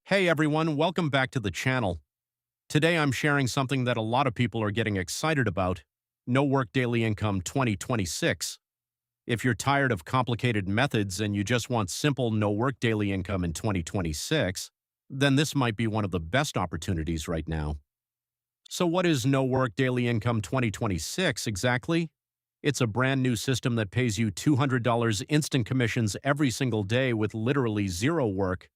Hey everyone, welcome back to the channel. Today I'm sharing something that a lot of people are getting excited about, No Work Daily Income 2026. If you're tired of complicated methods and you just want simple no work daily income in 2026, then this might be one of the best opportunities right now. So what is No Work Daily Income 2026 exactly? It's a brand new system that pays you $200 instant commissions every single day with literally zero work.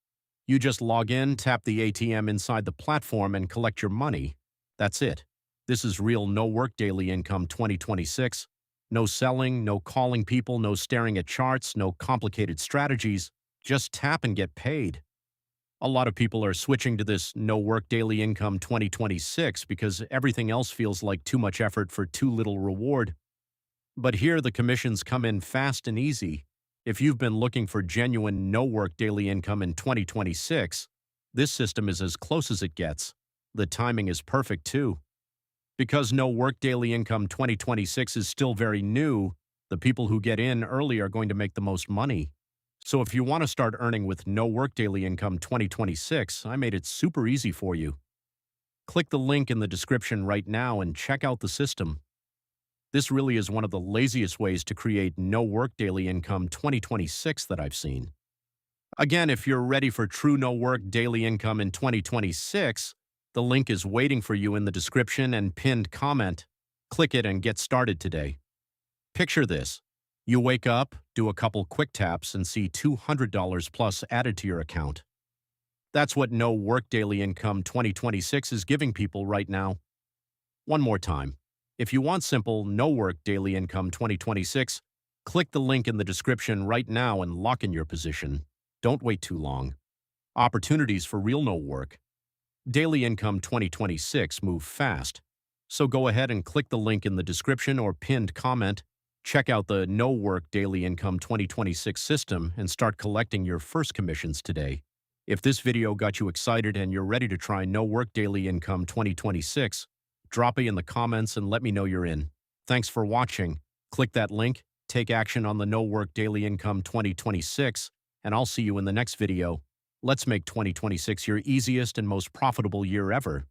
You just log in, tap the ATM inside the platform, and collect your money. That's it. This is real no work daily income 2026. No selling, no calling people, no staring at charts, no complicated strategies. Just tap and get paid. A lot of people are switching to this no work daily income 2026 because everything else feels like too much effort for too little reward. But here the commissions come in fast and easy. If you've been looking for genuine no-work daily income in 2026, this system is as close as it gets. The timing is perfect too. Because No Work Daily Income 2026 is still very new, the people who get in early are going to make the most money. So if you want to start earning with No Work Daily Income 2026, I made it super easy for you. Click the link in the description right now and check out the system. This really is one of the laziest ways to create no work daily income 2026 that I've seen. Again, if you're ready for true no work daily income in 2026, the link is waiting for you in the description and pinned comment. Click it and get started today. Picture this. You wake up, do a couple quick taps, and see $200 plus added to your account. That's what no work daily income 2026 is giving people right now. One more time. If you want simple, no-work daily income 2026, click the link in the description right now and lock in your position. Don't wait too long. Opportunities for real no-work. Daily income 2026 move fast. So go ahead and click the link in the description or pinned comment. Check out the no-work daily income 2026 system and start collecting your first commissions today. If this video got you excited and you're ready to try no-work daily income 2026, drop it in the comments and let me know you're in. Thanks for watching. Click that link, take action on the No Work Daily Income 2026, and I'll see you in the next video. Let's make 2026 your easiest and most profitable year ever.